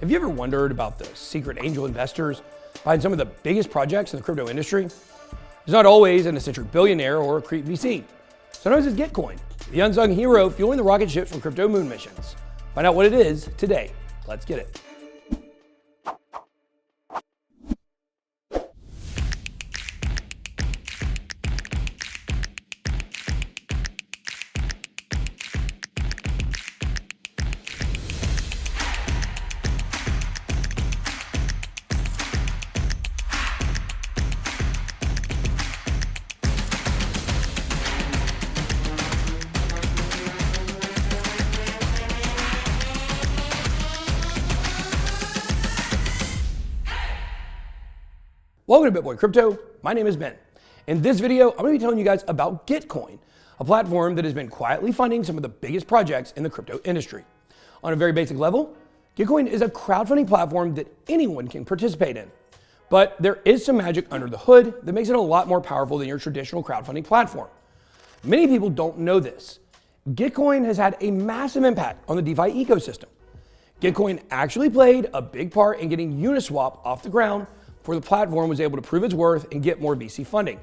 Have you ever wondered about the secret angel investors behind some of the biggest projects in the crypto industry? It's not always an eccentric billionaire or a creep VC. Sometimes it's Gitcoin, the unsung hero fueling the rocket ships from crypto moon missions. Find out what it is today. Let's get it. Welcome to BitBoy Crypto. My name is Ben. In this video, I'm going to be telling you guys about Gitcoin, a platform that has been quietly funding some of the biggest projects in the crypto industry. On a very basic level, Gitcoin is a crowdfunding platform that anyone can participate in. But there is some magic under the hood that makes it a lot more powerful than your traditional crowdfunding platform. Many people don't know this. Gitcoin has had a massive impact on the DeFi ecosystem. Gitcoin actually played a big part in getting Uniswap off the ground before the platform was able to prove its worth and get more VC funding.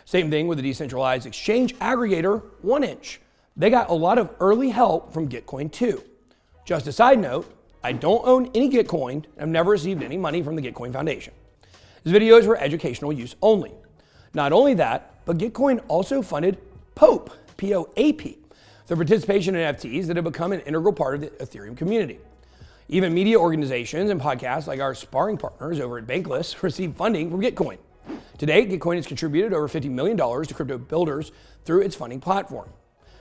Same thing with the decentralized exchange aggregator 1inch. They got a lot of early help from Gitcoin too. Just a side note, I don't own any Gitcoin and I've never received any money from the Gitcoin Foundation. This video is for educational use only. Not only that, but Gitcoin also funded POAP, P-O-A-P, the participation in NFTs that have become an integral part of the Ethereum community. Even media organizations and podcasts like our sparring partners over at Bankless receive funding from Gitcoin. Today, Gitcoin has contributed over $50 million to crypto builders through its funding platform.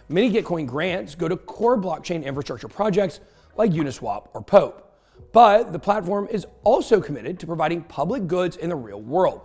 Many Gitcoin grants go to core blockchain infrastructure projects like Uniswap or POAP. But the platform is also committed to providing public goods in the real world.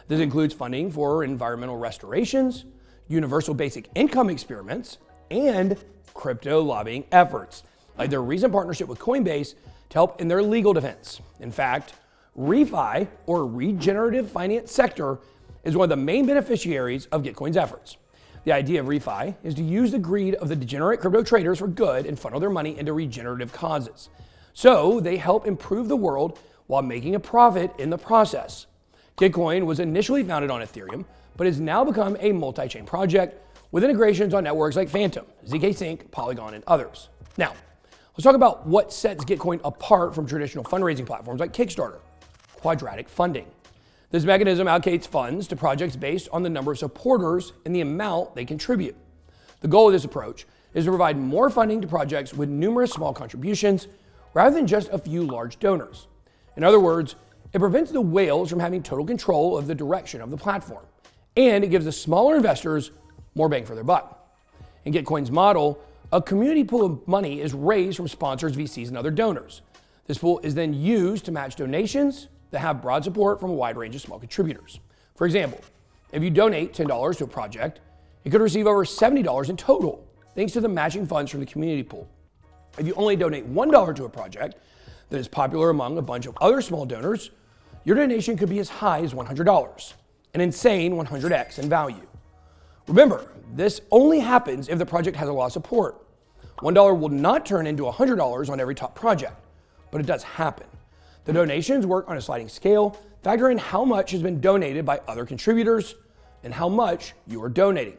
This includes funding for environmental restorations, universal basic income experiments, and crypto lobbying efforts, like their recent partnership with Coinbase to help in their legal defense. In fact, ReFi, or regenerative finance sector, is one of the main beneficiaries of Gitcoin's efforts. The idea of ReFi is to use the greed of the degenerate crypto traders for good and funnel their money into regenerative causes. So they help improve the world while making a profit in the process. Gitcoin was initially founded on Ethereum, but has now become a multi-chain project with integrations on networks like Phantom, ZK Sync, Polygon, and others. Now, let's talk about what sets Gitcoin apart from traditional fundraising platforms like Kickstarter. Quadratic Funding. This mechanism allocates funds to projects based on the number of supporters and the amount they contribute. The goal of this approach is to provide more funding to projects with numerous small contributions rather than just a few large donors. In other words, it prevents the whales from having total control of the direction of the platform, and it gives the smaller investors more bang for their buck. In Gitcoin's model, a community pool of money is raised from sponsors, VCs, and other donors. This pool is then used to match donations that have broad support from a wide range of small contributors. For example, if you donate $10 to a project, it could receive over $70 in total, thanks to the matching funds from the community pool. If you only donate $1 to a project that is popular among a bunch of other small donors, your donation could be as high as $100, an insane 100x in value. Remember, this only happens if the project has a lot of support. $1 will not turn into $100 on every top project, but it does happen. The donations work on a sliding scale, factor in how much has been donated by other contributors and how much you are donating.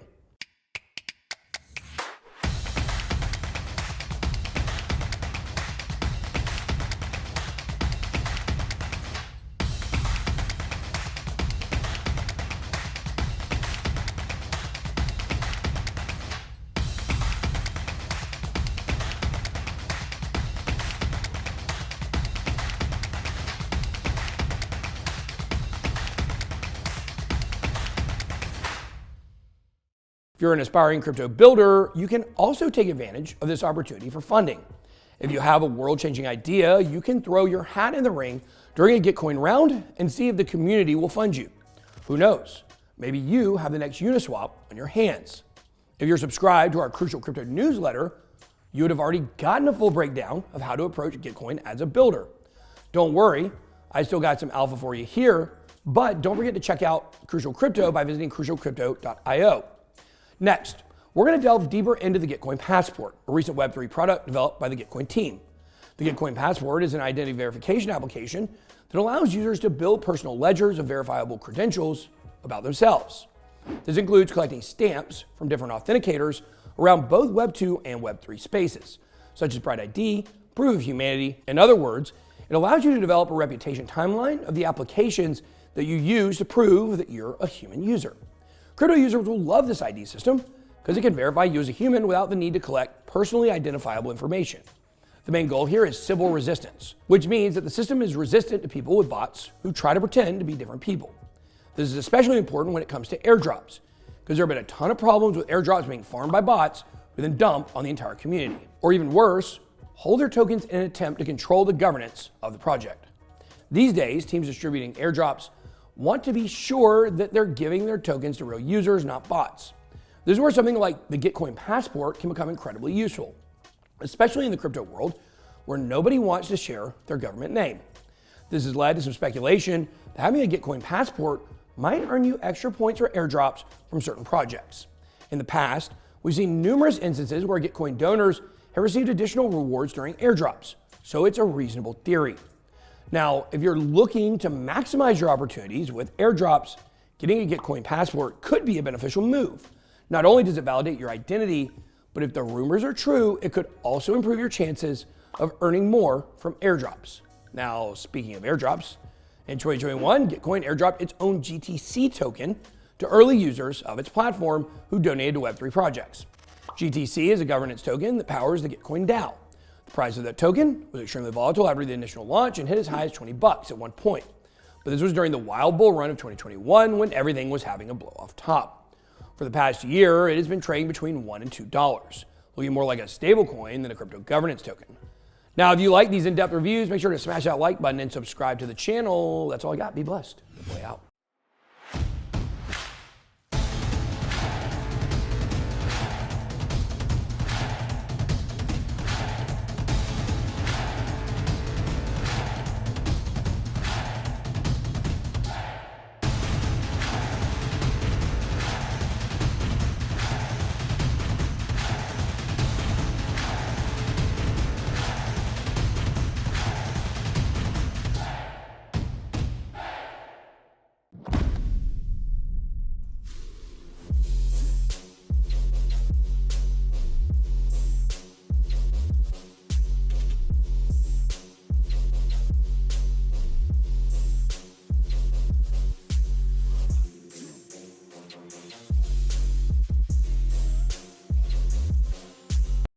If you're an aspiring crypto builder, you can also take advantage of this opportunity for funding. If you have a world-changing idea, you can throw your hat in the ring during a Gitcoin round and see if the community will fund you. Who knows? Maybe you have the next Uniswap on your hands. If you're subscribed to our Crucial Crypto newsletter, you would have already gotten a full breakdown of how to approach Gitcoin as a builder. Don't worry, I still got some alpha for you here, but don't forget to check out Crucial Crypto by visiting crucialcrypto.io. Next, we're going to delve deeper into the Gitcoin Passport, a recent Web3 product developed by the Gitcoin team. The Gitcoin Passport is an identity verification application that allows users to build personal ledgers of verifiable credentials about themselves. This includes collecting stamps from different authenticators around both Web 2 and Web 3 spaces, such as Bright ID, Proof of Humanity. In other words, it allows you to develop a reputation timeline of the applications that you use to prove that you're a human user. Crypto users will love this ID system because it can verify you as a human without the need to collect personally identifiable information. The main goal here is Sybil resistance, which means that the system is resistant to people with bots who try to pretend to be different people. This is especially important when it comes to airdrops, because there have been a ton of problems with airdrops being farmed by bots who then dump on the entire community. Or even worse, hold their tokens in an attempt to control the governance of the project. These days, teams distributing airdrops want to be sure that they're giving their tokens to real users, not bots. This is where something like the Gitcoin Passport can become incredibly useful, especially in the crypto world where nobody wants to share their government name. This has led to some speculation that having a Gitcoin Passport might earn you extra points or airdrops from certain projects. In the past, we've seen numerous instances where Gitcoin donors have received additional rewards during airdrops, so it's a reasonable theory. Now, if you're looking to maximize your opportunities with airdrops, getting a Gitcoin Passport could be a beneficial move. Not only does it validate your identity, but if the rumors are true, it could also improve your chances of earning more from airdrops. Now, speaking of airdrops, in 2021, Gitcoin airdropped its own GTC token to early users of its platform who donated to Web3 projects. GTC is a governance token that powers the Gitcoin DAO. The price of that token was extremely volatile after the initial launch and hit as high as $20 at one point. But this was during the wild bull run of 2021 when everything was having a blow off top. For the past year, it has been trading between $1 and $2, looking more like a stablecoin than a crypto governance token. Now, if you like these in-depth reviews, make sure to smash that like button and subscribe to the channel. That's all I got. Be blessed. Good boy out.